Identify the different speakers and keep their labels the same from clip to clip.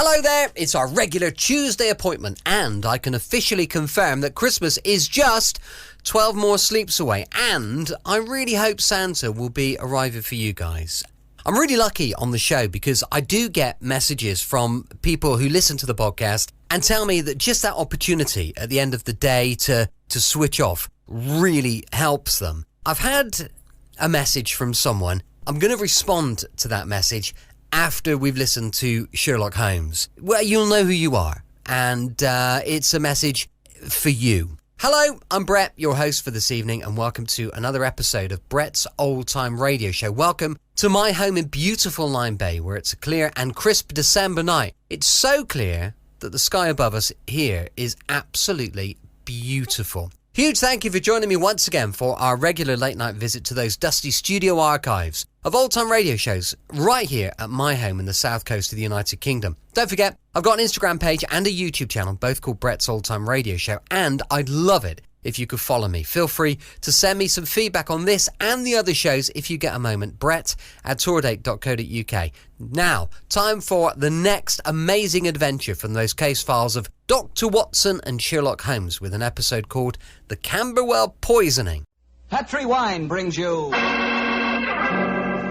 Speaker 1: Hello there, it's our regular Tuesday appointment, and I can officially confirm that Christmas is just 12 more sleeps away, and I really hope Santa will be arriving for you guys. I'm really lucky on the show because I do get messages from people who listen to the podcast and tell me that just that opportunity at the end of the day to switch off really helps them. I've had a message from someone. I'm going to respond to that message after we've listened to Sherlock Holmes. Well, you'll know who you are, and it's a message for you. Hello, I'm Brett, your host for this evening, and welcome to another episode of Brett's Old Time Radio Show. Welcome to my home in beautiful Lyme Bay, where it's a clear and crisp December night. It's so clear that the sky above us here is absolutely beautiful. Huge thank you for joining me once again for our regular late night visit to those dusty studio archives of old time radio shows right here at my home in the south coast of the United Kingdom. Don't forget, I've got an Instagram page and a YouTube channel, both called Brett's Old Time Radio Show, and I'd love it if you could follow me. Feel free to send me some feedback on this and the other shows if you get a moment. brett@tourdate.co.uk. Now, time for the next amazing adventure from those case files of Dr. Watson and Sherlock Holmes with an episode called The Camberwell Poisoning.
Speaker 2: Petri Wine brings you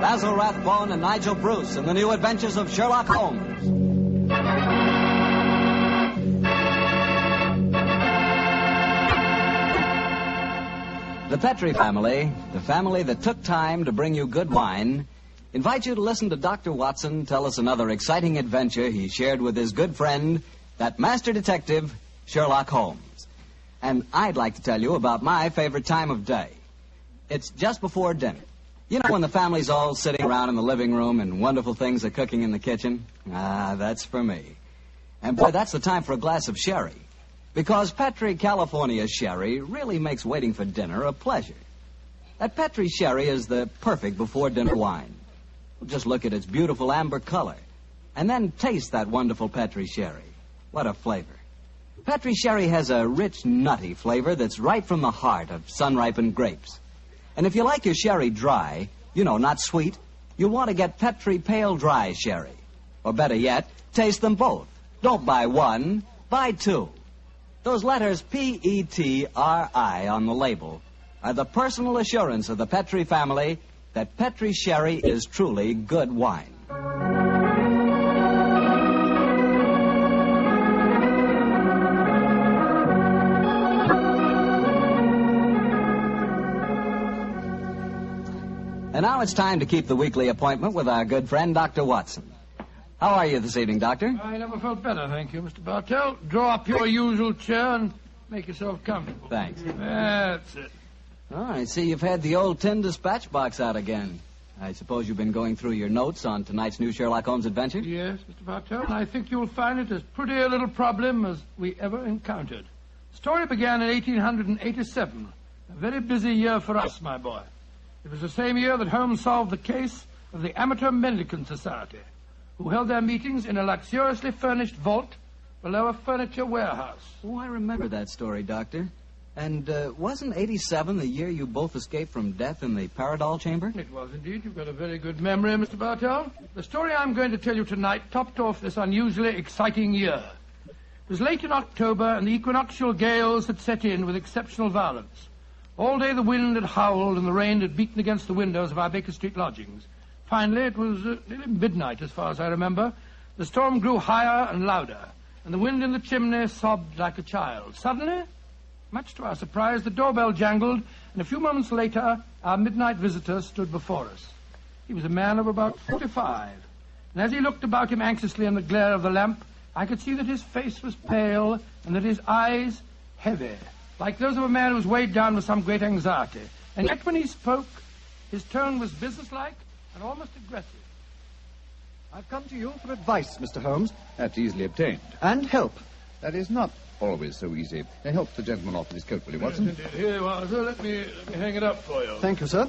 Speaker 2: Basil Rathbone and Nigel Bruce in the new adventures of Sherlock Holmes. The Petri family, the family that took time to bring you good wine, invite you to listen to Dr. Watson tell us another exciting adventure he shared with his good friend, that master detective, Sherlock Holmes. And I'd like to tell you about my favorite time of day. It's just before dinner. You know, when the family's all sitting around in the living room and wonderful things are cooking in the kitchen? Ah, that's for me. And boy, that's the time for a glass of sherry. Because Petri California sherry really makes waiting for dinner a pleasure. That Petri sherry is the perfect before-dinner wine. Just look at its beautiful amber color, and then taste that wonderful Petri sherry. What a flavor. Petri sherry has a rich, nutty flavor that's right from the heart of sun-ripened grapes. And if you like your sherry dry, you know, not sweet, you'll want to get Petri Pale Dry Sherry. Or better yet, taste them both. Don't buy one, buy two. Those letters P-E-T-R-I on the label are the personal assurance of the Petri family that Petri sherry is truly good wine. And now it's time to keep the weekly appointment with our good friend, Dr. Watson. How are you this evening, Doctor?
Speaker 3: I never felt better, thank you, Mr. Bartell. Draw up your usual chair and make yourself comfortable.
Speaker 2: Thanks.
Speaker 3: That's it.
Speaker 2: Oh, I see you've had the old tin dispatch box out again. I suppose you've been going through your notes on tonight's new Sherlock Holmes adventure?
Speaker 3: Yes, Mr. Bartell, and I think you'll find it as pretty a little problem as we ever encountered. The story began in 1887, a very busy year for us, my boy. It was the same year that Holmes solved the case of the Amateur Mendicant Society, who held their meetings in a luxuriously furnished vault below a furniture warehouse.
Speaker 2: Oh, I remember that story, Doctor. And wasn't 87 the year you both escaped from death in the Paradol chamber?
Speaker 3: It was indeed. You've got a very good memory, Mr. Bartell. The story I'm going to tell you tonight topped off this unusually exciting year. It was late in October, and the equinoctial gales had set in with exceptional violence. All day the wind had howled and the rain had beaten against the windows of our Baker Street lodgings. Finally, it was nearly midnight, as far as I remember. The storm grew higher and louder, and the wind in the chimney sobbed like a child. Suddenly, much to our surprise, the doorbell jangled, and a few moments later, our midnight visitor stood before us. He was a man of about 45, and as he looked about him anxiously in the glare of the lamp, I could see that his face was pale and that his eyes heavy, like those of a man who was weighed down with some great anxiety. And yet when he spoke, his tone was businesslike and almost aggressive.
Speaker 4: I've come to you for advice, Mr. Holmes.
Speaker 5: That's easily obtained.
Speaker 4: And help.
Speaker 5: That is not always so easy. Help the gentleman off with his coat, will you, Watson?
Speaker 3: Yes, indeed. Here you are, sir. Let me hang it up for you.
Speaker 4: Thank you, sir.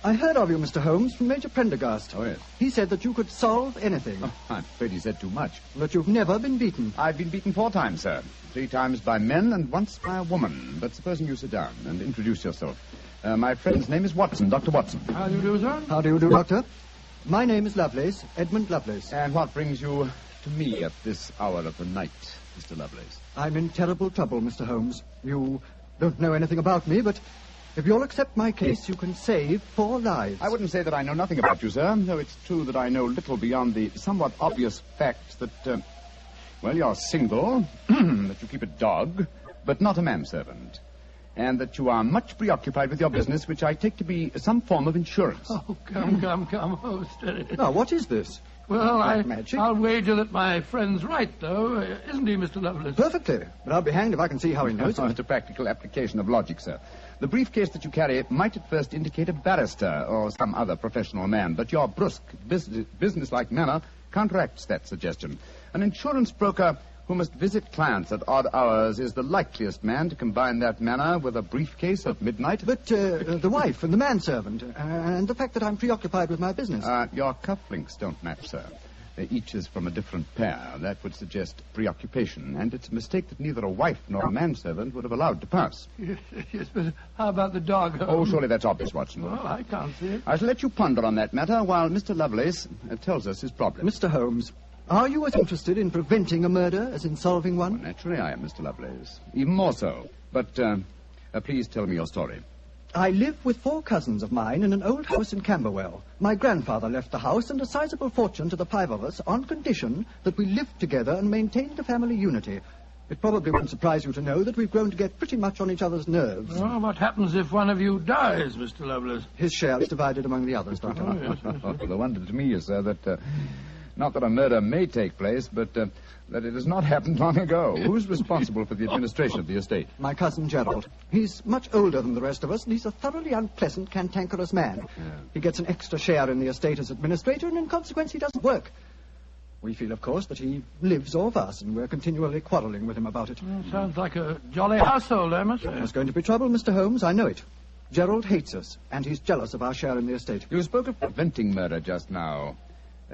Speaker 4: I heard of you, Mr. Holmes, from Major Prendergast.
Speaker 5: Oh, yes.
Speaker 4: He said that you could solve anything.
Speaker 5: Oh, I'm afraid he said too much.
Speaker 4: But you've never been beaten.
Speaker 5: I've been beaten 4 times, sir. 3 times by men and once by a woman. But supposing you sit down and introduce yourself. My friend's name is Watson, Dr. Watson.
Speaker 3: How do you do, sir?
Speaker 4: How do you do, Doctor? My name is Lovelace, Edmund Lovelace.
Speaker 5: And what brings you to me at this hour of the night, Mr. Lovelace?
Speaker 4: I'm in terrible trouble, Mr. Holmes. You don't know anything about me, but if you'll accept my case, you can save 4 lives.
Speaker 5: I wouldn't say that I know nothing about you, sir, though it's true that I know little beyond the somewhat obvious fact that, you're single, that you keep a dog, but not a manservant, and that you are much preoccupied with your business, which I take to be some form of insurance.
Speaker 3: Oh, come. Oh, steady.
Speaker 4: Now, what is this?
Speaker 3: Well,
Speaker 4: magic?
Speaker 3: I'll wager that my friend's right, though. Isn't he, Mr. Lovelace?
Speaker 4: Perfectly. But I'll be hanged if I can see how he knows it.
Speaker 5: It's a practical application of logic, sir. The briefcase that you carry might at first indicate a barrister or some other professional man, but your brusque, businesslike manner counteracts that suggestion. An insurance broker who must visit clients at odd hours is the likeliest man to combine that manner with a briefcase at midnight.
Speaker 4: But the wife and the manservant, and the fact that I'm preoccupied with my business.
Speaker 5: Your cufflinks don't match, sir. Each is from a different pair. That would suggest preoccupation, and it's a mistake that neither a wife nor a manservant would have allowed to pass.
Speaker 3: Yes, but how about the dog?
Speaker 5: Oh, surely that's obvious, Watson.
Speaker 3: Well, I can't see it.
Speaker 5: I shall let you ponder on that matter while Mr. Lovelace tells us his problem.
Speaker 4: Mr. Holmes, are you as interested in preventing a murder as in solving one?
Speaker 5: Well, naturally I am, Mr. Lovelace. Even more so. But please tell me your story.
Speaker 4: I live with 4 cousins of mine in an old house in Camberwell. My grandfather left the house and a sizable fortune to the 5 of us on condition that we lived together and maintained the family unity. It probably won't surprise you to know that we've grown to get pretty much on each other's nerves.
Speaker 3: Well, what happens if one of you dies, Mr. Lovelace?
Speaker 4: His share is divided among the others, Doctor.
Speaker 5: Oh, the wonder to me is, sir, that not that a murder may take place, but that it has not happened long ago. Who's responsible for the administration of the estate?
Speaker 4: My cousin Gerald. He's much older than the rest of us, and he's a thoroughly unpleasant, cantankerous man.
Speaker 5: Yeah.
Speaker 4: He gets an extra share in the estate as administrator, and in consequence he doesn't work. We feel, of course, that he lives off us, and we're continually quarrelling with him about it.
Speaker 3: Well, sounds like a jolly household, I must say.
Speaker 4: There's going to be trouble, Mr. Holmes, I know it. Gerald hates us, and he's jealous of our share in the estate.
Speaker 5: You spoke of preventing murder just now.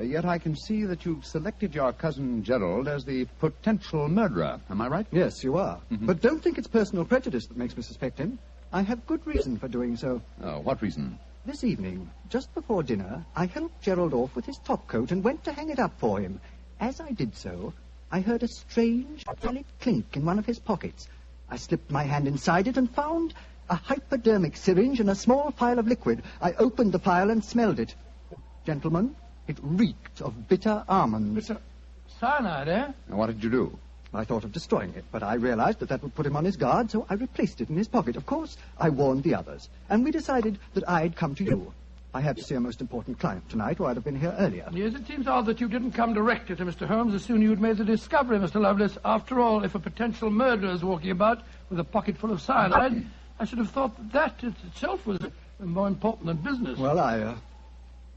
Speaker 5: Yet I can see that you've selected your cousin Gerald as the potential murderer. Am I right?
Speaker 4: Yes, you are.
Speaker 5: Mm-hmm.
Speaker 4: But don't think it's personal prejudice that makes me suspect him. I have good reason for doing so.
Speaker 5: Oh, what reason?
Speaker 4: This evening, just before dinner, I helped Gerald off with his topcoat and went to hang it up for him. As I did so, I heard a strange metallic clink in one of his pockets. I slipped my hand inside it and found a hypodermic syringe and a small phial of liquid. I opened the phial and smelled it. Gentlemen, it reeked of bitter almonds.
Speaker 3: Bitter cyanide, eh?
Speaker 5: And what did you do?
Speaker 4: I thought of destroying it, but I realized that would put him on his guard, so I replaced it in his pocket. Of course, I warned the others, and we decided that I'd come to you. I had to see a most important client tonight, or I'd have been here earlier.
Speaker 3: Yes, it seems odd that you didn't come directly to Mr. Holmes as soon as you'd made the discovery, Mr. Lovelace. After all, if a potential murderer is walking about with a pocket full of cyanide, I should have thought that itself was more important than business.
Speaker 4: Well,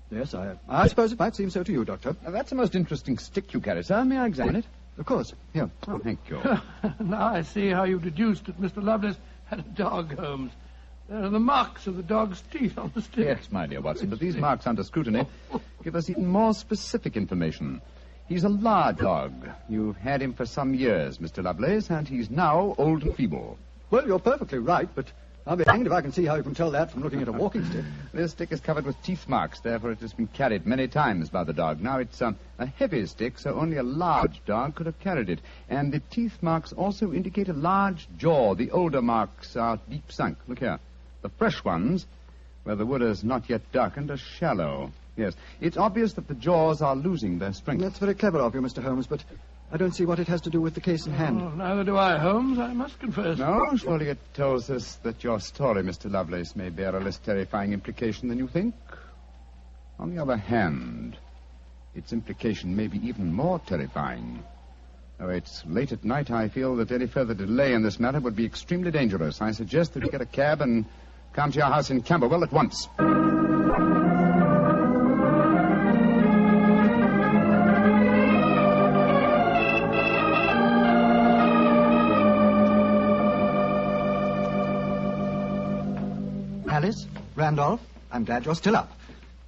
Speaker 4: Yes, I suppose it might seem so to you, Doctor.
Speaker 5: Now, that's a most interesting stick you carry, sir. May I examine it?
Speaker 4: Of course. Here.
Speaker 5: Oh, thank you.
Speaker 3: Now I see how you've deduced that Mr. Lovelace had a dog, Holmes. There are the marks of the dog's teeth on the stick.
Speaker 5: Yes, my dear Watson, but these marks under scrutiny give us even more specific information. He's a large dog. You've had him for some years, Mr. Lovelace, and he's now old and feeble.
Speaker 4: Well, you're perfectly right, but I'll be hanged if I can see how you can tell that from looking at a walking stick.
Speaker 5: This stick is covered with teeth marks, therefore it has been carried many times by the dog. Now, it's a heavy stick, so only a large dog could have carried it. And the teeth marks also indicate a large jaw. The older marks are deep sunk. Look here. The fresh ones, where the wood is not yet darkened, are shallow. Yes, it's obvious that the jaws are losing their strength.
Speaker 4: That's very clever of you, Mr. Holmes, but I don't see what it has to do with the case in hand.
Speaker 3: Oh, neither do I, Holmes, I must confess.
Speaker 5: No, surely it tells us that your story, Mr. Lovelace, may bear a less terrifying implication than you think. On the other hand, its implication may be even more terrifying. Though it's late at night, I feel that any further delay in this matter would be extremely dangerous. I suggest that you get a cab and come to your house in Camberwell at once.
Speaker 4: Alice, Randolph, I'm glad you're still up.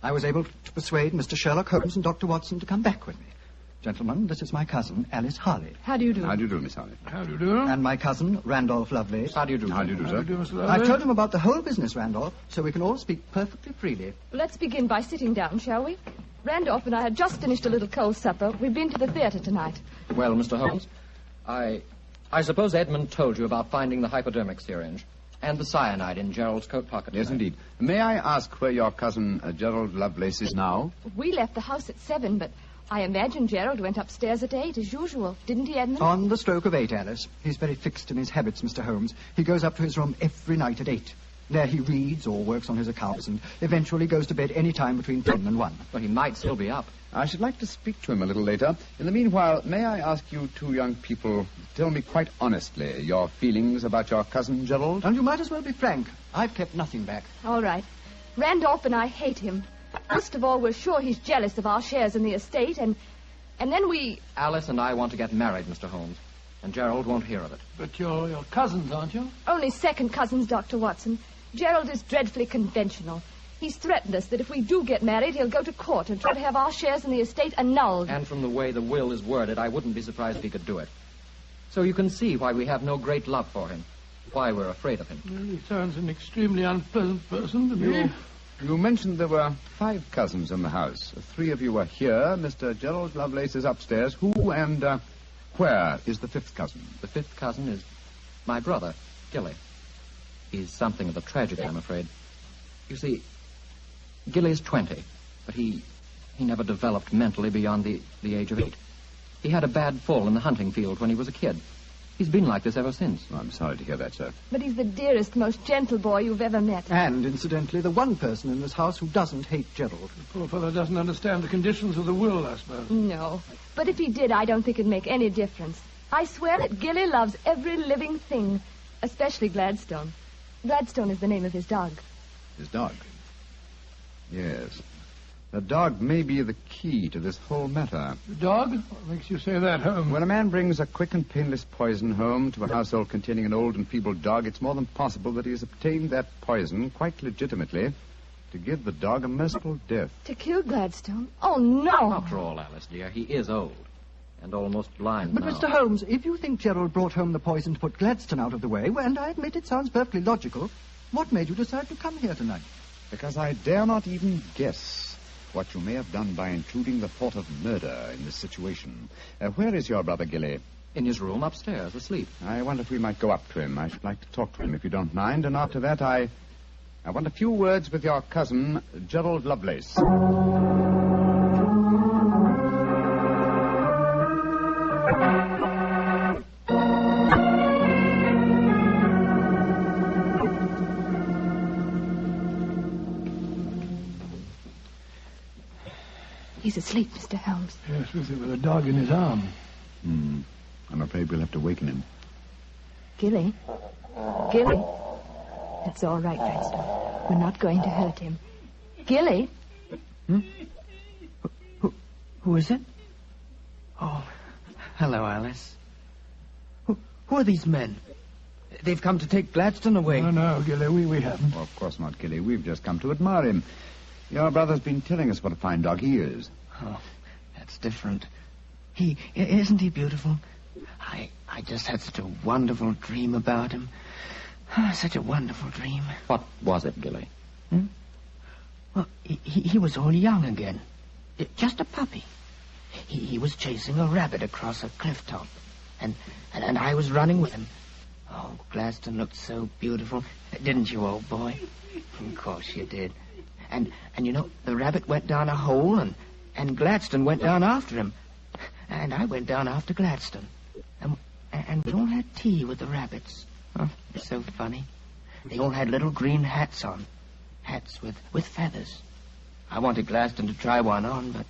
Speaker 4: I was able to persuade Mr. Sherlock Holmes and Dr. Watson to come back with me. Gentlemen, this is my cousin, Alice Harley.
Speaker 6: How do you do?
Speaker 5: How do you do, Miss Harley?
Speaker 3: How do you do?
Speaker 4: And my cousin, Randolph Lovelace.
Speaker 5: How do you do? How do you do,
Speaker 3: How
Speaker 5: sir?
Speaker 3: do you do, Mr.
Speaker 4: I've
Speaker 3: Lovelace?
Speaker 4: told him about the whole business, Randolph, so we can all speak perfectly freely.
Speaker 6: Let's begin by sitting down, shall we? Randolph and I had just finished a little cold supper. We've been to the theater tonight.
Speaker 7: Well, Mr. Holmes, I suppose Edmund told you about finding the hypodermic syringe and the cyanide in Gerald's coat pocket.
Speaker 5: Yes, indeed. May I ask where your cousin Gerald Lovelace is now?
Speaker 6: We left the house at 7, but I imagine Gerald went upstairs at 8, as usual. Didn't he, Edmund?
Speaker 4: On the stroke of 8, Alice. He's very fixed in his habits, Mr. Holmes. He goes up to his room every night at 8. There he reads or works on his accounts and eventually goes to bed any time between 10 and 1.
Speaker 7: Well, he might still be up.
Speaker 5: I should like to speak to him a little later. In the meanwhile, may I ask you two young people to tell me quite honestly your feelings about your cousin Gerald?
Speaker 4: And you might as well be frank. I've kept nothing back.
Speaker 6: All right. Randolph and I hate him. First of all, we're sure he's jealous of our shares in the estate, and then we...
Speaker 7: Alice and I want to get married, Mr. Holmes, and Gerald won't hear of it.
Speaker 3: But you're cousins, aren't you?
Speaker 6: Only second cousins, Dr. Watson. Gerald is dreadfully conventional. He's threatened us that if we do get married, he'll go to court and try to have our shares in the estate annulled.
Speaker 7: And from the way the will is worded, I wouldn't be surprised if he could do it. So you can see why we have no great love for him, why we're afraid of him.
Speaker 3: Well, he sounds an extremely unpleasant person to me.
Speaker 5: You mentioned there were 5 cousins in the house. 3 of you are here. Mr. Gerald Lovelace is upstairs. Who and where is the 5th cousin?
Speaker 7: The 5th cousin is my brother, Gilly. He's something of a tragedy, I'm afraid. You see, Gilly's 20, but he never developed mentally beyond the age of 8. He had a bad fall in the hunting field when he was a kid. He's been like this ever since.
Speaker 5: Oh, I'm sorry to hear that, sir.
Speaker 6: But he's the dearest, most gentle boy you've ever met.
Speaker 4: And, incidentally, the one person in this house who doesn't hate Gerald.
Speaker 3: The poor fellow doesn't understand the conditions of the will, I suppose.
Speaker 6: No. But if he did, I don't think it'd make any difference. I swear that Gilly loves every living thing, especially Gladstone. Gladstone is the name of his dog.
Speaker 5: His dog? Yes. The dog may be the key to this whole matter.
Speaker 3: The dog? What makes you say that, Holmes?
Speaker 5: When a man brings a quick and painless poison home to a household containing an old and feeble dog, it's more than possible that he has obtained that poison, quite legitimately, to give the dog a merciful death.
Speaker 6: To kill Gladstone? Oh, no.
Speaker 7: After all, Alice, dear, he is old and almost blind
Speaker 4: But,
Speaker 7: now.
Speaker 4: Mr. Holmes, if you think Gerald brought home the poison to put Gladstone out of the way, well, and I admit it sounds perfectly logical, what made you decide to come here tonight?
Speaker 5: Because I dare not even guess what you may have done by including the thought of murder in this situation. Where is your brother Gilly?
Speaker 7: In his room upstairs, asleep.
Speaker 5: I wonder if we might go up to him. I should like to talk to him, if you don't mind. And after that, I want a few words with your cousin, Gerald Lovelace.
Speaker 6: He's asleep, Mr. Holmes.
Speaker 3: Yes, with a dog in his arm.
Speaker 5: I'm afraid we'll have to waken him.
Speaker 6: Gilly? Gilly? It's all right, Gladstone. We're not going to hurt him. Gilly?
Speaker 8: Who is it? Oh, hello, Alice. Who are these men? They've come to take Gladstone away.
Speaker 3: No, Gilly, we haven't.
Speaker 5: Oh, of course not, Gilly. We've just come to admire him. Your brother's been telling us what a fine dog he is.
Speaker 8: Oh, that's different. Isn't he beautiful? I just had such a wonderful dream about him. Such a wonderful dream.
Speaker 7: What was it, Gilly?
Speaker 8: Well, he was all young again. Just a puppy. He was chasing a rabbit across a cliff top. And I was running with him. Oh, Gladstone looked so beautiful. Didn't you, old boy? Of course you did. And you know, the rabbit went down a hole, and Gladstone went down after him. And I went down after Gladstone. And we all had tea with the rabbits. Oh, it's so funny. They all had little green hats on. Hats with feathers. I wanted Gladstone to try one on, but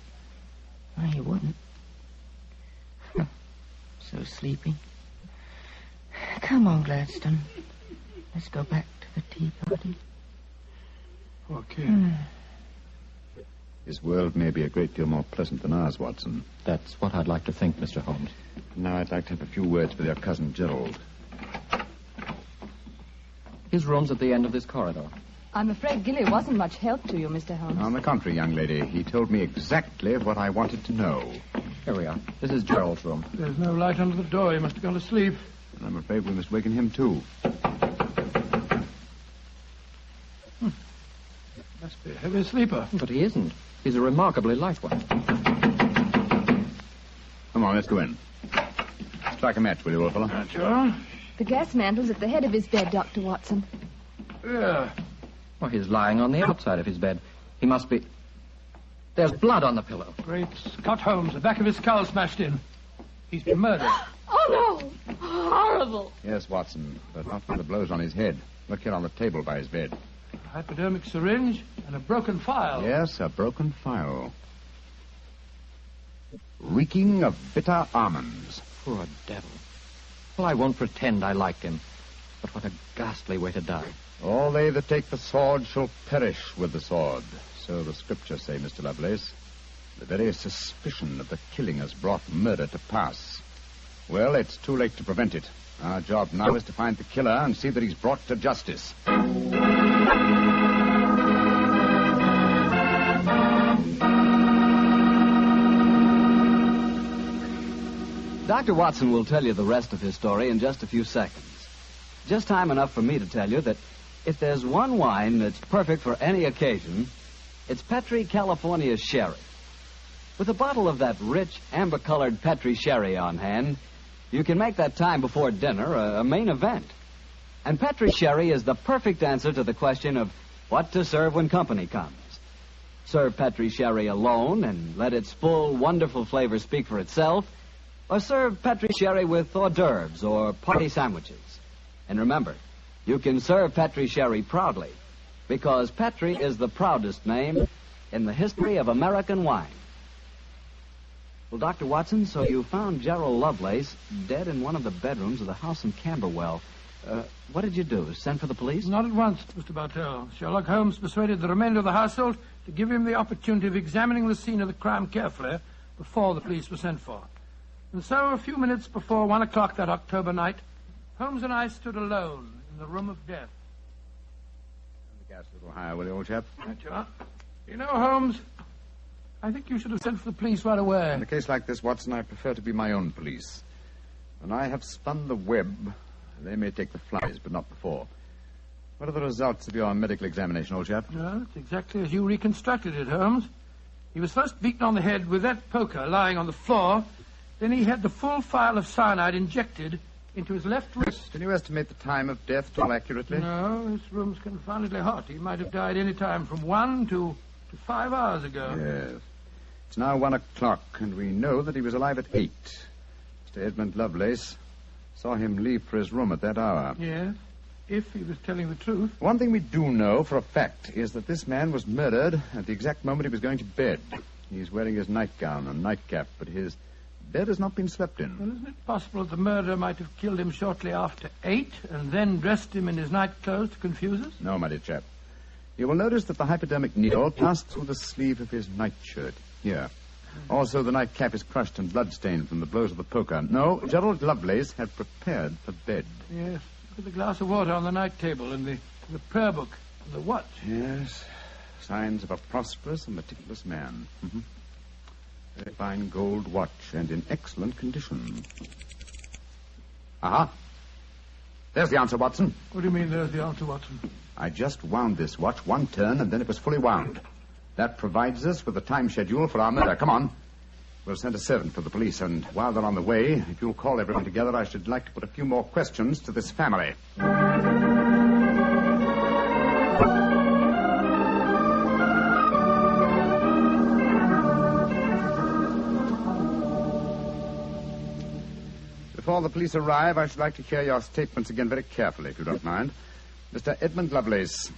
Speaker 8: he wouldn't. So sleepy. Come on, Gladstone. Let's go back to the tea party.
Speaker 3: Okay.
Speaker 5: His world may be a great deal more pleasant than ours, Watson.
Speaker 7: That's what I'd like to think, Mr. Holmes.
Speaker 5: Now I'd like to have a few words with your cousin Gerald.
Speaker 7: His room's at the end of this corridor.
Speaker 6: I'm afraid Gilly wasn't much help to you, Mr. Holmes.
Speaker 5: On the contrary, young lady, he told me exactly what I wanted to know.
Speaker 7: Here we are. This is Gerald's room.
Speaker 3: There's no light under the door. He must have gone to sleep.
Speaker 5: And I'm afraid we must waken him, too.
Speaker 3: Must A heavy sleeper.
Speaker 7: But he isn't. He's a remarkably light one.
Speaker 5: Come on, let's go in. Strike a match, will you, old fellow?
Speaker 3: That's all.
Speaker 6: The gas mantle's at the head of his bed, Dr. Watson.
Speaker 3: Yeah.
Speaker 7: Well, he's lying on the outside of his bed. He must be... There's blood on the pillow.
Speaker 3: Great Scott, Holmes. The back of his skull smashed in. He's been murdered.
Speaker 6: Oh, no! Horrible!
Speaker 5: Yes, Watson, but not from the blows on his head. Look here on the table by his bed.
Speaker 3: A hypodermic syringe and a broken file.
Speaker 5: Yes, a broken file. Reeking of bitter almonds.
Speaker 7: Poor devil. Well, I won't pretend I liked him. But what a ghastly way to die.
Speaker 5: All they that take the sword shall perish with the sword. So the scriptures say, Mr. Lovelace. The very suspicion of the killing has brought murder to pass. Well, it's too late to prevent it. Our job now is to find the killer and see that he's brought to justice.
Speaker 2: Dr. Watson will tell you the rest of his story in just a few seconds. Just time enough for me to tell you that if there's one wine that's perfect for any occasion, it's Petri California Sherry. With a bottle of that rich, amber-colored Petri Sherry on hand, you can make that time before dinner a main event. And Petri Sherry is the perfect answer to the question of what to serve when company comes. Serve Petri Sherry alone and let its full, wonderful flavor speak for itself, or serve Petri Sherry with hors d'oeuvres or party sandwiches. And remember, you can serve Petri Sherry proudly, because Petri is the proudest name in the history of American wine. Well, Dr. Watson, so you found Gerald Lovelace dead in one of the bedrooms of the house in Camberwell. What did you do? Send for the police?
Speaker 3: Not at once, Mr. Bartell. Sherlock Holmes persuaded the remainder of the household to give him the opportunity of examining the scene of the crime carefully before the police were sent for. And so, a few minutes before 1 o'clock that October night, Holmes and I stood alone in the room of death.
Speaker 5: Turn the gas a little higher, will you, old chap?
Speaker 3: Right you are. You know, Holmes, I think you should have sent for the police right away.
Speaker 5: In a case like this, Watson, I prefer to be my own police. When I have spun the web, they may take the flies, but not before. What are the results of your medical examination, old chap?
Speaker 3: No, it's exactly as you reconstructed it, Holmes. He was first beaten on the head with that poker lying on the floor. Then he had the full phial of cyanide injected into his left wrist.
Speaker 5: Can you estimate the time of death all accurately?
Speaker 3: No, this room's confoundedly hot. He might have died any time from 1 to 5 hours ago.
Speaker 5: Yes. It's now 1 o'clock, and we know that he was alive at 8. Mr. Edmund Lovelace saw him leave for his room at that hour.
Speaker 3: Yes, if he was telling the truth.
Speaker 5: One thing we do know for a fact is that this man was murdered at the exact moment he was going to bed. He's wearing his nightgown and nightcap, but his bed has not been slept in.
Speaker 3: Well, isn't it possible that the murderer might have killed him shortly after 8 and then dressed him in his nightclothes to confuse us?
Speaker 5: No, my dear chap. You will notice that the hypodermic needle passed through the sleeve of his nightshirt. Here. Also, the nightcap is crushed and bloodstained from the blows of the poker. No, Gerald Lovelace had prepared for bed.
Speaker 3: Yes. Look at the glass of water on the night table and the prayer book and the watch.
Speaker 5: Yes. Signs of a prosperous and meticulous man. Mm-hmm. Very fine gold watch and in excellent condition. Aha. There's the answer, Watson.
Speaker 3: What do you mean there's the answer, Watson?
Speaker 5: I just wound this watch 1 turn, and then it was fully wound. That provides us with a time schedule for our murder. Come on. We'll send a servant for the police, and while they're on the way, if you'll call everyone together, I should like to put a few more questions to this family. Before the police arrive, I should like to hear your statements again very carefully, if you don't mind. Mr. Edmund Lovelace,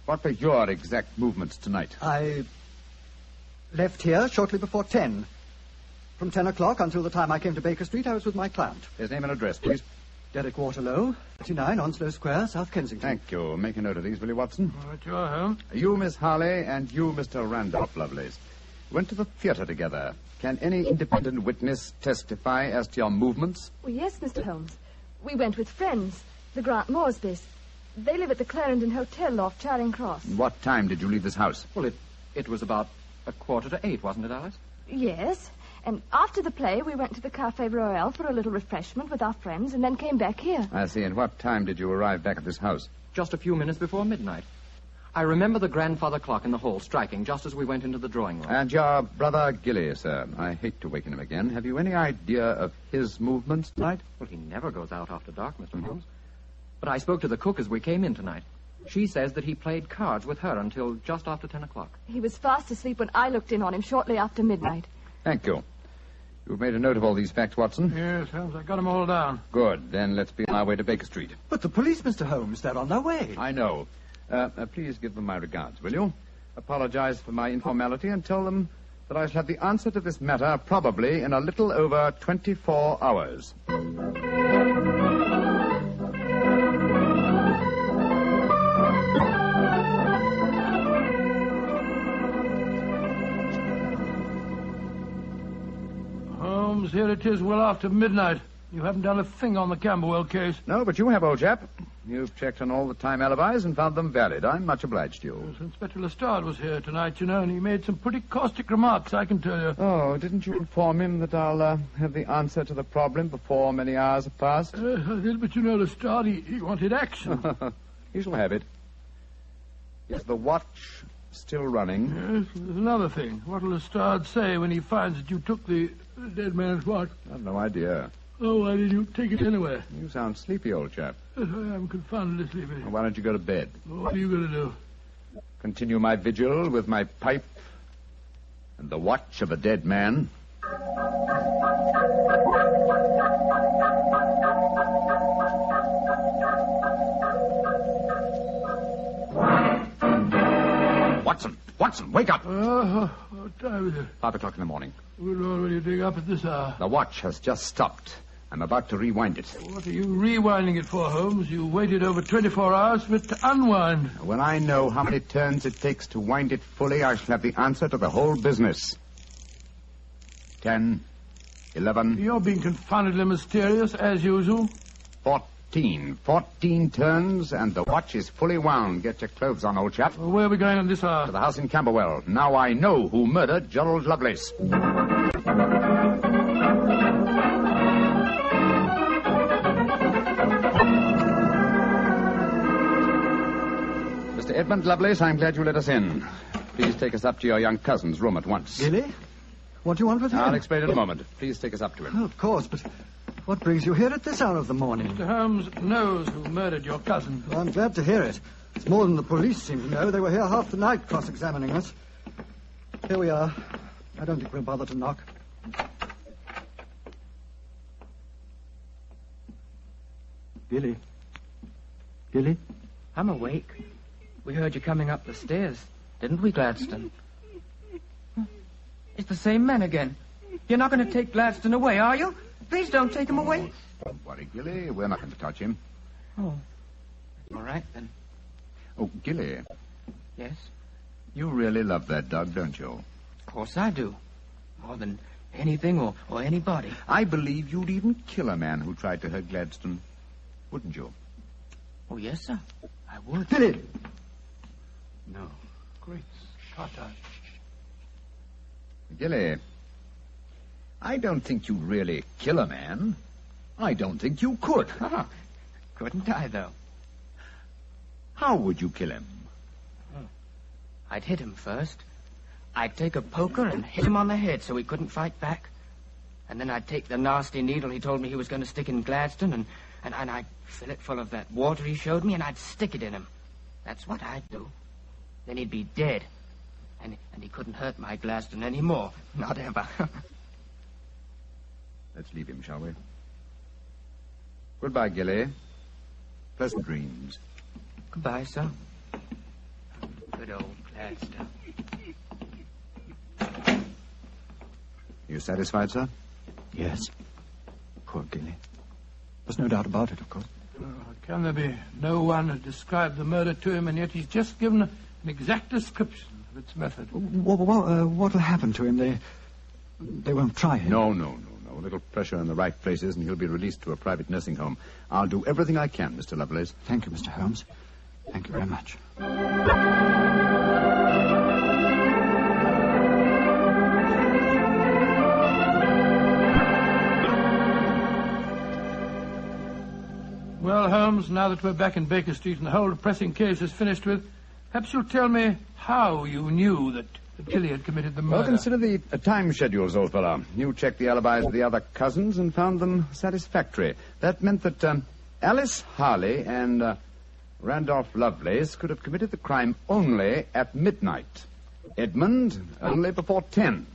Speaker 5: what were your exact movements tonight?
Speaker 4: I left here shortly before 10. From 10 o'clock until the time I came to Baker Street, I was with my client.
Speaker 5: His name and address, please.
Speaker 4: Derek Waterlow, 39 Onslow Square, South Kensington.
Speaker 5: Thank you. Make a note of these, will you, Watson?
Speaker 3: All right, you're home.
Speaker 5: You, Miss Harley, and you, Mr. Randolph Lovelace, went to the theater together. Can any independent witness testify as to your movements?
Speaker 6: Well, yes, Mr. Holmes. We went with friends, the Grant Moresbys. They live at the Clarendon Hotel off Charing Cross.
Speaker 5: What time did you leave this house?
Speaker 7: Well, it was about 7:45, wasn't it, Alice?
Speaker 6: Yes. And after the play, we went to the Café Royal for a little refreshment with our friends and then came back here.
Speaker 5: I see. And what time did you arrive back at this house?
Speaker 7: Just a few minutes before midnight. I remember the grandfather clock in the hall striking just as we went into the drawing room.
Speaker 5: And your brother Gilly, sir. I hate to waken him again. Have you any idea of his movements tonight?
Speaker 7: Well, he never goes out after dark, Mr. Holmes. But I spoke to the cook as we came in tonight. She says that he played cards with her until just after 10 o'clock.
Speaker 6: He was fast asleep when I looked in on him shortly after midnight.
Speaker 5: Thank you. You've made a note of all these facts, Watson?
Speaker 3: Yes, Holmes, I got them all down.
Speaker 5: Good. Then let's be on our way to Baker Street.
Speaker 4: But the police, Mr. Holmes, they're on their way.
Speaker 5: I know. Please give them my regards, will you? Apologize for my informality and tell them that I shall have the answer to this matter probably in a little over 24 hours.
Speaker 3: Holmes, here it is well after midnight. You haven't done a thing on the Camberwell case.
Speaker 5: No, but you have, old chap. You've checked on all the time alibis and found them valid. I'm much obliged to you.
Speaker 3: Yes, Inspector Lestrade was here tonight, you know, and he made some pretty caustic remarks, I can tell you.
Speaker 5: Oh, didn't you inform him that I'll have the answer to the problem before many hours have passed?
Speaker 3: I did, but you know, Lestrade, he wanted action.
Speaker 5: He shall have it. Is the watch still running?
Speaker 3: Yes, there's another thing. What'll Lestrade say when he finds that you took the dead man's watch?
Speaker 5: I've no idea.
Speaker 3: Oh, why did you take it anyway?
Speaker 5: You sound sleepy, old chap.
Speaker 3: Yes, I am confoundedly sleepy.
Speaker 5: Well, why don't you go to bed?
Speaker 3: What are you going to do?
Speaker 5: Continue my vigil with my pipe and the watch of a dead man. Watson, wake up!
Speaker 3: What time is it?
Speaker 5: 5 o'clock in the morning.
Speaker 3: We're already dig up at this hour.
Speaker 5: The watch has just stopped. I'm about to rewind it.
Speaker 3: What are you rewinding it for, Holmes? You waited over 24 hours for it to unwind.
Speaker 5: When I know how many turns it takes to wind it fully, I shall have the answer to the whole business. 10, 11...
Speaker 3: You're being confoundedly mysterious, as usual.
Speaker 5: 14 turns, and the watch is fully wound. Get your clothes on, old chap.
Speaker 3: Well, where are we going on this hour?
Speaker 5: To the house in Camberwell. Now I know who murdered Gerald Lovelace. Mr. Edmund Lovelace, I'm glad you let us in. Please take us up to your young cousin's room at once.
Speaker 4: Gilly? What do you want with him?
Speaker 5: I'll explain in a moment. Please take us up to him.
Speaker 4: Oh, of course, but what brings you here at this hour of the morning?
Speaker 3: Mr. Holmes knows who murdered your cousin.
Speaker 4: Well, I'm glad to hear it. It's more than the police seem to know. They were here half the night cross-examining us. Here we are. I don't think we'll bother to knock. Gilly? Gilly?
Speaker 8: I'm awake. We heard you coming up the stairs, didn't we, Gladstone? It's the same man again. You're not going to take Gladstone away, are you? Please don't take him away.
Speaker 5: Don't worry, Gilly. We're not going to touch him.
Speaker 8: Oh. All right, then.
Speaker 5: Oh, Gilly.
Speaker 8: Yes?
Speaker 5: You really love that dog, don't you?
Speaker 8: Of course I do. More than anything or anybody.
Speaker 5: I believe you'd even kill a man who tried to hurt Gladstone. Wouldn't you?
Speaker 8: Oh, yes, sir. I would.
Speaker 4: Gilly!
Speaker 3: No. Great Scott.
Speaker 5: Gilly, I don't think you'd really kill a man. I don't think you could.
Speaker 8: Couldn't I, though?
Speaker 5: How would you kill him?
Speaker 8: I'd hit him first. I'd take a poker and hit him on the head so he couldn't fight back. And then I'd take the nasty needle he told me he was going to stick in Gladstone, and I'd fill it full of that water he showed me, and I'd stick it in him. That's what I'd do. Then he'd be dead. And he couldn't hurt my Gladstone anymore. Not ever.
Speaker 5: Let's leave him, shall we? Goodbye, Gilly. Pleasant dreams.
Speaker 8: Goodbye, sir. Good old Gladstone.
Speaker 5: You satisfied, sir?
Speaker 4: Yes. Poor Gilly. There's no doubt about it, of course.
Speaker 3: Can there be no one to describe the murder to him, and yet he's just given an exact description of its method?
Speaker 4: What'll happen to him? They won't try him.
Speaker 5: No. A little pressure in the right places, and he'll be released to a private nursing home. I'll do everything I can, Mr. Lovelace.
Speaker 4: Thank you, Mr. Holmes. Thank you very much.
Speaker 3: Well, Holmes, now that we're back in Baker Street and the whole depressing case is finished with, Perhaps you'll tell me how you knew that Gilly had committed the murder.
Speaker 5: Well, consider the time schedules, old fellow. You checked the alibis of the other cousins and found them satisfactory. That meant that Alice Harley and Randolph Lovelace could have committed the crime only at midnight. Edmund, only before 10.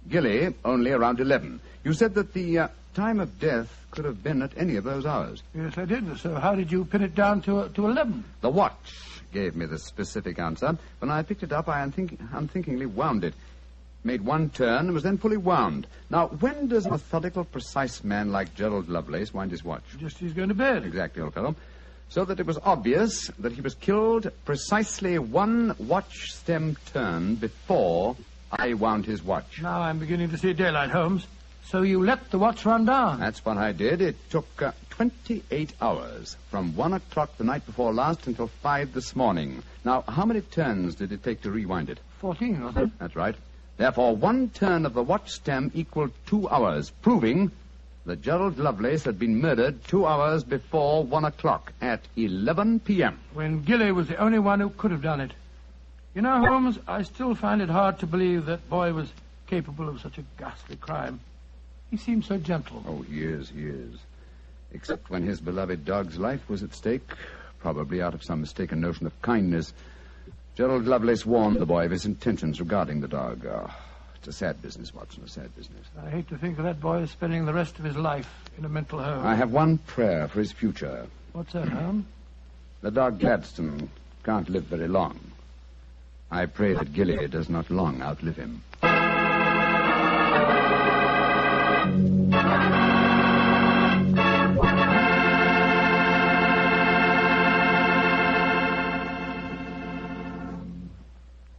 Speaker 5: Gilly, only around 11. You said that the time of death could have been at any of those hours.
Speaker 3: Yes, I did. So how did you pin it down to 11?
Speaker 5: The watch gave me the specific answer. When I picked it up, I unthinkingly wound it. Made one turn and was then fully wound. Now, when does a methodical, precise man like Gerald Lovelace wind his watch?
Speaker 3: Just as he's going to bed.
Speaker 5: Exactly, old fellow. So that it was obvious that he was killed precisely one watch stem turn before I wound his watch.
Speaker 3: Now I'm beginning to see daylight, Holmes. So you let the watch run down?
Speaker 5: That's what I did. It took 28 hours, from 1 o'clock the night before last until 5 this morning. Now, how many turns did it take to rewind it?
Speaker 3: 14, wasn't it?
Speaker 5: That's right. Therefore, one turn of the watch stem equaled 2 hours, proving that Gerald Lovelace had been murdered 2 hours before 1 o'clock at 11 p.m.
Speaker 3: When Gilly was the only one who could have done it. You know, Holmes, I still find it hard to believe that boy was capable of such a ghastly crime. He seemed so gentle.
Speaker 5: Oh, he is. Except when his beloved dog's life was at stake, probably out of some mistaken notion of kindness. Gerald Lovelace warned the boy of his intentions regarding the dog. It's a sad business, Watson, a sad business.
Speaker 3: I hate to think of that boy spending the rest of his life in a mental home.
Speaker 5: I have one prayer for his future.
Speaker 3: What's that, Holmes?
Speaker 5: The dog Gladstone can't live very long. I pray that Gilly does not long outlive him.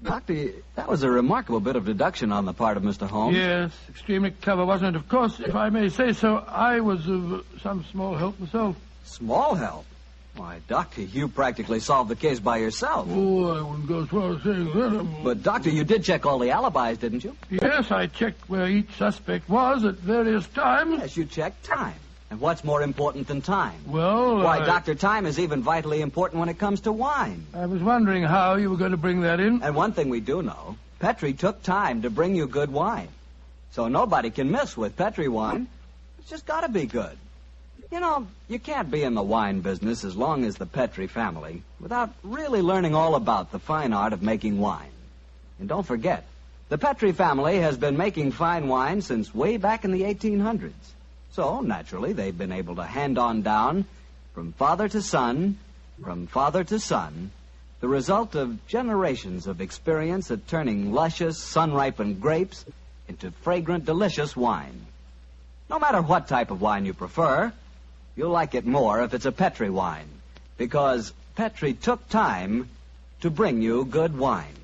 Speaker 2: Doctor, that was a remarkable bit of deduction on the part of Mr. Holmes.
Speaker 3: Yes, extremely clever, wasn't it? Of course, if I may say so, I was of some small help myself.
Speaker 2: Small help? Why, Doctor, you practically solved the case by yourself.
Speaker 3: Oh, I wouldn't go as far as saying that.
Speaker 2: But, Doctor, you did check all the alibis, didn't you?
Speaker 3: Yes, I checked where each suspect was at various times.
Speaker 2: Yes, you checked time. And what's more important than time?
Speaker 3: Well,
Speaker 2: Why, Doctor, time is even vitally important when it comes to wine.
Speaker 3: I was wondering how you were going to bring that in.
Speaker 2: And one thing we do know, Petrie took time to bring you good wine. So nobody can miss with Petrie wine. It's just got to be good. You know, you can't be in the wine business as long as the Petrie family without really learning all about the fine art of making wine. And don't forget, the Petrie family has been making fine wine since way back in the 1800s. So, naturally, they've been able to hand on down, from father to son, the result of generations of experience at turning luscious, sun-ripened grapes into fragrant, delicious wine. No matter what type of wine you prefer, you'll like it more if it's a Petrie wine, because Petrie took time to bring you good wine.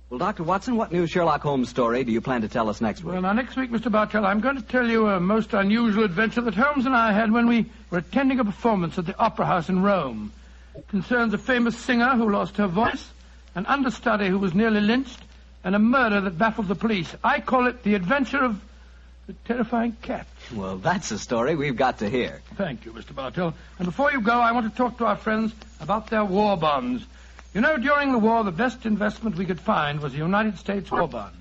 Speaker 2: Well, Dr. Watson, what new Sherlock Holmes story do you plan to tell us next week?
Speaker 3: Well, now, next week, Mr. Bartell, I'm going to tell you a most unusual adventure that Holmes and I had when we were attending a performance at the Opera House in Rome. It concerns a famous singer who lost her voice, an understudy who was nearly lynched, and a murder that baffled the police. I call it The Adventure of the Terrifying Cat.
Speaker 2: Well, that's a story we've got to hear.
Speaker 3: Thank you, Mr. Bartell. And before you go, I want to talk to our friends about their war bonds. You know, during the war, the best investment we could find was a United States war bond.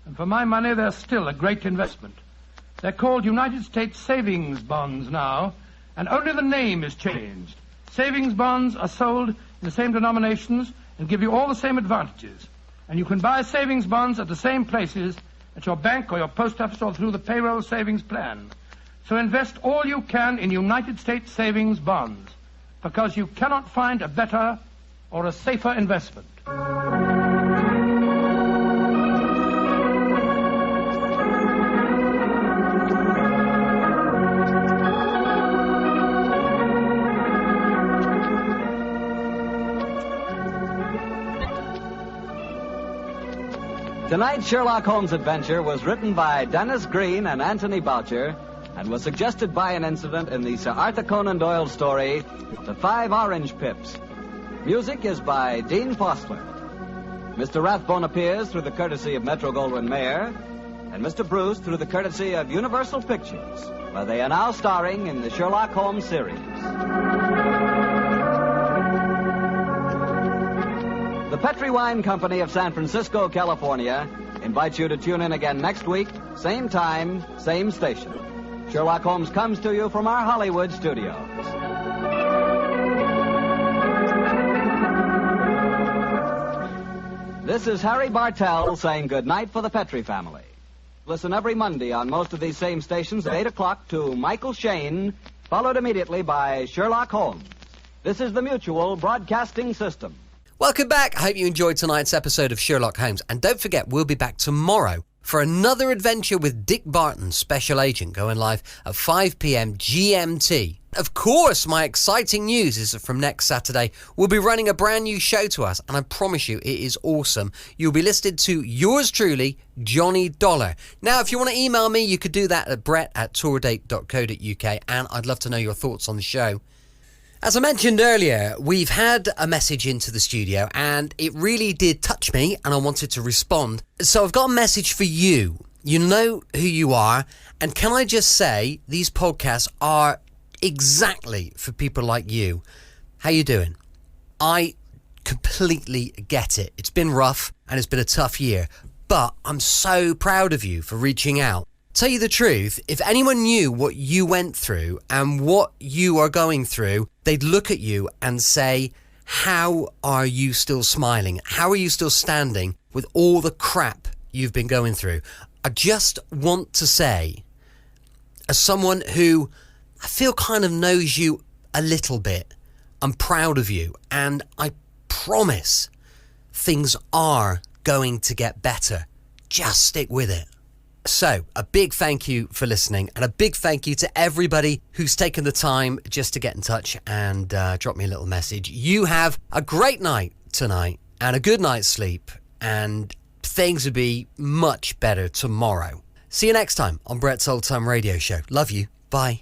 Speaker 3: And for my money, they're still a great investment. They're called United States savings bonds now, and only the name is changed. Savings bonds are sold in the same denominations and give you all the same advantages. And you can buy savings bonds at the same places at your bank or your post office or through the payroll savings plan. So invest all you can in United States savings bonds, because you cannot find a better or a safer investment.
Speaker 2: Tonight's Sherlock Holmes adventure was written by Dennis Green and Anthony Boucher and was suggested by an incident in the Sir Arthur Conan Doyle story, The 5 Orange Pips. Music is by Dean Fostler. Mr. Rathbone appears through the courtesy of Metro-Goldwyn-Mayer, and Mr. Bruce through the courtesy of Universal Pictures, where they are now starring in the Sherlock Holmes series. Petri Wine Company of San Francisco, California, invites you to tune in again next week, same time, same station. Sherlock Holmes comes to you from our Hollywood studios. This is Harry Bartell saying goodnight for the Petri family. Listen every Monday on most of these same stations at 8 o'clock to Michael Shayne, followed immediately by Sherlock Holmes. This is the Mutual Broadcasting System.
Speaker 1: Welcome back. I hope you enjoyed tonight's episode of Sherlock Holmes. And don't forget, we'll be back tomorrow for another adventure with Dick Barton, Special Agent, going live at 5 p.m. GMT. Of course, my exciting news is that from next Saturday, we'll be running a brand new show to us, and I promise you, it is awesome. You'll be listed to yours truly, Johnny Dollar. Now, if you want to email me, you could do that at brett@tourdate.co.uk, and I'd love to know your thoughts on the show. As I mentioned earlier, we've had a message into the studio, and it really did touch me, and I wanted to respond. So I've got a message for you. You know who you are, and can I just say, these podcasts are exactly for people like you. How you doing? I completely get it. It's been rough, and it's been a tough year, but I'm so proud of you for reaching out. Tell you the truth, if anyone knew what you went through and what you are going through, they'd look at you and say, how are you still smiling? How are you still standing with all the crap you've been going through? I just want to say, as someone who I feel kind of knows you a little bit, I'm proud of you, and I promise things are going to get better. Just stick with it. So, a big thank you for listening, and a big thank you to everybody who's taken the time just to get in touch and drop me a little message. You have a great night tonight and a good night's sleep, and things will be much better tomorrow. See you next time on Brett's Old Time Radio Show. Love you. Bye.